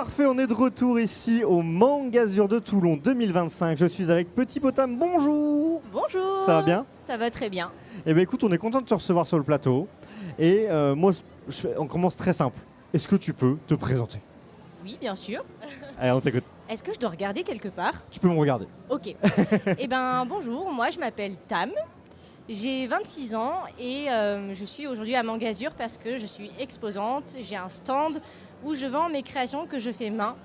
Parfait, on est de retour ici au Mangazur de Toulon 2025. Je suis avec Petit Potam, bonjour. Bonjour. Ça va bien? Ça va très bien. Eh bien écoute, on est content de te recevoir sur le plateau. Et moi, on commence très simple. Est-ce que tu peux te présenter? Oui, bien sûr. Allez, on t'écoute. Est-ce que je dois regarder quelque part? Tu peux me regarder. Ok. Eh bien, bonjour, moi je m'appelle Tam. J'ai 26 ans et je suis aujourd'hui à Mangazur parce que je suis exposante. J'ai un stand où je vends mes créations que je fais main.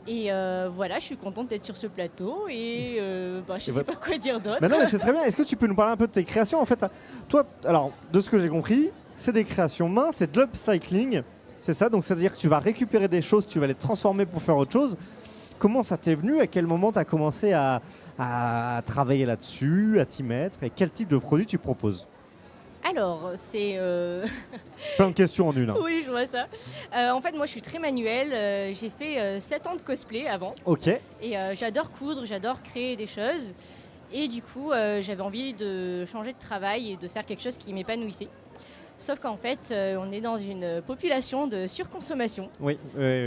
Et voilà, je suis contente d'être sur ce plateau et je ne sais pas quoi dire d'autre. Mais non, mais c'est très bien. Est-ce que tu peux nous parler un peu de tes créations? En fait, toi, alors, de ce que j'ai compris, c'est des créations main, c'est de l'upcycling. C'est ça, donc c'est-à-dire que tu vas récupérer des choses, tu vas les transformer pour faire autre chose. Comment ça t'est venu? À quel moment tu as commencé à travailler là-dessus, à t'y mettre? Et quel type de produit tu proposes? Alors, c'est... Plein de questions en une. Hein. Oui, je vois ça. En fait, moi, je suis très manuelle. J'ai fait 7 ans de cosplay avant. Ok. Et j'adore coudre, j'adore créer des choses. Et du coup, j'avais envie de changer de travail et de faire quelque chose qui m'épanouissait. Sauf qu'en fait, on est dans une population de surconsommation. Oui.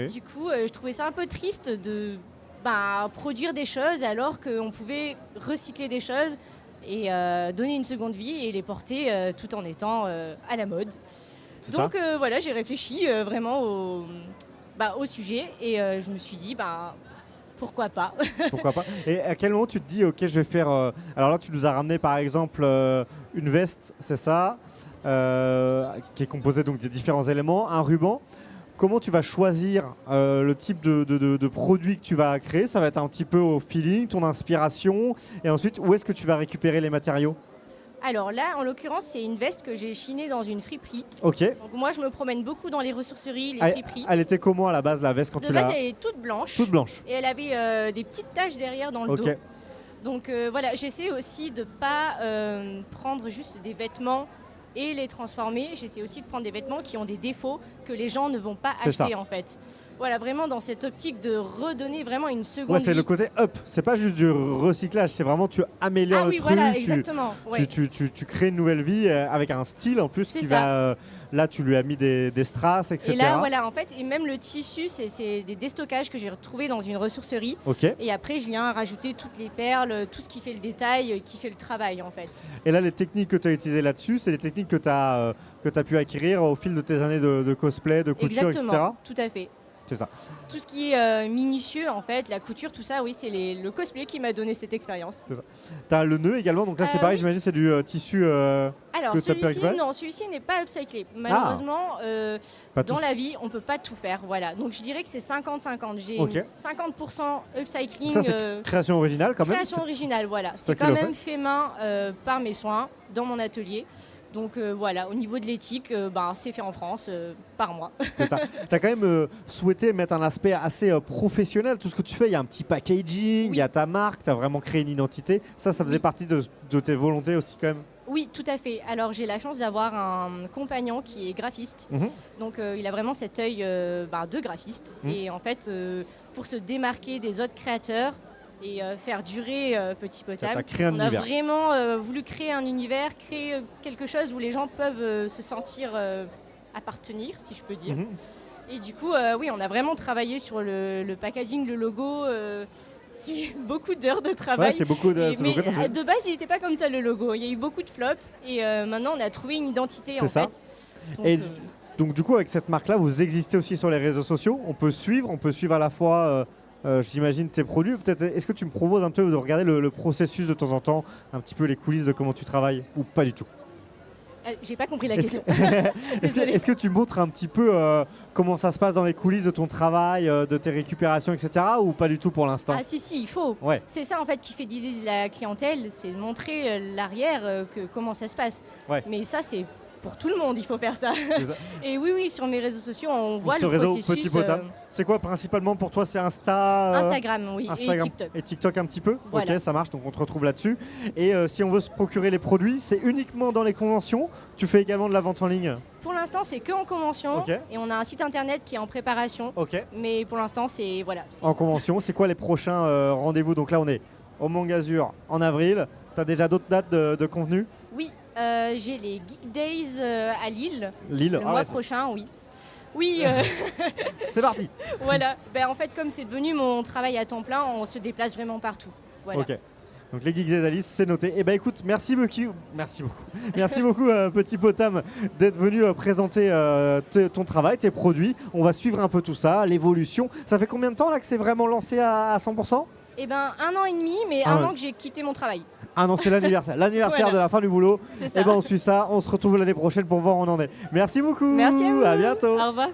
Du coup, je trouvais ça un peu triste de produire des choses alors qu'on pouvait recycler des choses et donner une seconde vie et les porter tout en étant à la mode. Donc voilà, j'ai réfléchi vraiment au sujet et je me suis dit, pourquoi pas. Pourquoi pas. Et à quel moment tu te dis, ok, je vais faire... Alors là, tu nous as ramené par exemple une veste, c'est ça, qui est composée donc des différents éléments, un ruban. Comment tu vas choisir le type de produit que tu vas créer? Ça va être un petit peu au feeling, ton inspiration. Et ensuite, où est-ce que tu vas récupérer les matériaux? Alors là, en l'occurrence, c'est une veste que j'ai chinée dans une friperie. Ok. Donc moi, je me promène beaucoup dans les ressourceries, les friperies. Elle était comment à la base, la veste, quand tu l'as... De base, elle est toute blanche. Toute blanche. Et elle avait des petites taches derrière dans le dos. Donc voilà, j'essaie aussi de ne pas prendre juste des vêtements et les transformer. J'essaie aussi de prendre des vêtements qui ont des défauts que les gens ne vont pas acheter en fait. Voilà, vraiment dans cette optique de redonner vraiment une seconde vie. C'est le côté up, c'est pas juste du recyclage, c'est vraiment tu améliores le truc. Voilà, exactement. Tu crées une nouvelle vie avec un style en plus qui va... Là, tu lui as mis des strass, etc. Et là, voilà, en fait, et même le tissu, c'est des déstockages que j'ai retrouvés dans une ressourcerie. Et après, je viens rajouter toutes les perles, tout ce qui fait le détail, qui fait le travail, en fait. Et là, les techniques que tu as utilisées là-dessus, c'est les techniques que tu as pu acquérir au fil de tes années de cosplay, de couture, etc. Tout à fait. C'est ça. Tout ce qui est minutieux, en fait, la couture, tout ça, oui, c'est le cosplay qui m'a donné cette expérience. Tu as le nœud également, donc là c'est pareil, j'imagine c'est du tissu. Alors celui-ci n'est pas upcyclé. Malheureusement, dans la vie, on ne peut pas tout faire. Voilà. Donc je dirais que c'est 50-50. J'ai 50% upcycling. Ça c'est création originale quand même. Création originale, voilà. C'est quand même fait main par mes soins dans mon atelier. Donc voilà, au niveau de l'éthique, c'est fait en France par moi. Tu as quand même souhaité mettre un aspect assez professionnel. Tout ce que tu fais, il y a un petit packaging, il y a ta marque, tu as vraiment créé une identité. Ça faisait partie de tes volontés aussi quand même? Oui, tout à fait. Alors j'ai la chance d'avoir un compagnon qui est graphiste. Donc il a vraiment cet œil de graphiste. Et en fait, pour se démarquer des autres créateurs, et faire durer Petit Potam. On a vraiment voulu créer un univers, créer quelque chose où les gens peuvent se sentir appartenir, si je peux dire. Et du coup, oui, on a vraiment travaillé sur le packaging, le logo. C'est beaucoup d'heures de travail. Ouais, c'est beaucoup de... Mais de base, il n'était pas comme ça le logo. Il y a eu beaucoup de flops et maintenant, on a trouvé une identité en fait. Donc du coup, avec cette marque-là, vous existez aussi sur les réseaux sociaux. On peut suivre à la fois... j'imagine tes produits. Peut-être, est-ce que tu me proposes un peu de regarder le processus de temps en temps, un petit peu les coulisses de comment tu travailles, ou pas du tout? J'ai pas compris la question. Est-ce que tu montres un petit peu comment ça se passe dans les coulisses de ton travail, de tes récupérations, etc. ou pas du tout pour l'instant? Ah si, il faut. C'est ça en fait qui fidélise la clientèle, c'est de montrer l'arrière, comment ça se passe. Mais ça c'est pour tout le monde, il faut faire ça. Et oui, sur mes réseaux sociaux, on voit le processus. Petit Potam. C'est quoi principalement pour toi? C'est Instagram, oui, Instagram, et TikTok. Et TikTok un petit peu. Voilà. Ok, ça marche, donc on te retrouve là-dessus. Et si on veut se procurer les produits, c'est uniquement dans les conventions? Tu fais également de la vente en ligne? Pour l'instant, c'est que en convention. Et on a un site internet qui est en préparation. Mais pour l'instant, c'est... Voilà. En convention, c'est quoi les prochains rendez-vous? Donc là, on est au Mangazur en avril. Tu as déjà d'autres dates de convenus? Oui. J'ai les Geek Days à Lille. Le mois prochain, oui. Oui, C'est parti. voilà. Ben, en fait, comme c'est devenu mon travail à temps plein, on se déplace vraiment partout. Voilà. Ok. Donc les Geeks et Alice, c'est noté. Et bah écoute, merci beaucoup, merci beaucoup Petit Potam d'être venu présenter ton travail, tes produits. On va suivre un peu tout ça, l'évolution. Ça fait combien de temps là que c'est vraiment lancé à 100%? Eh ben, 1 an et demi, mais Ah un ouais. an que j'ai quitté mon travail. Ah non, c'est l'anniversaire, l'anniversaire Voilà. de la fin du boulot. C'est ça. Et ben on suit ça, on se retrouve l'année prochaine pour voir où on en est. Merci beaucoup. Merci à vous. À bientôt. Au revoir.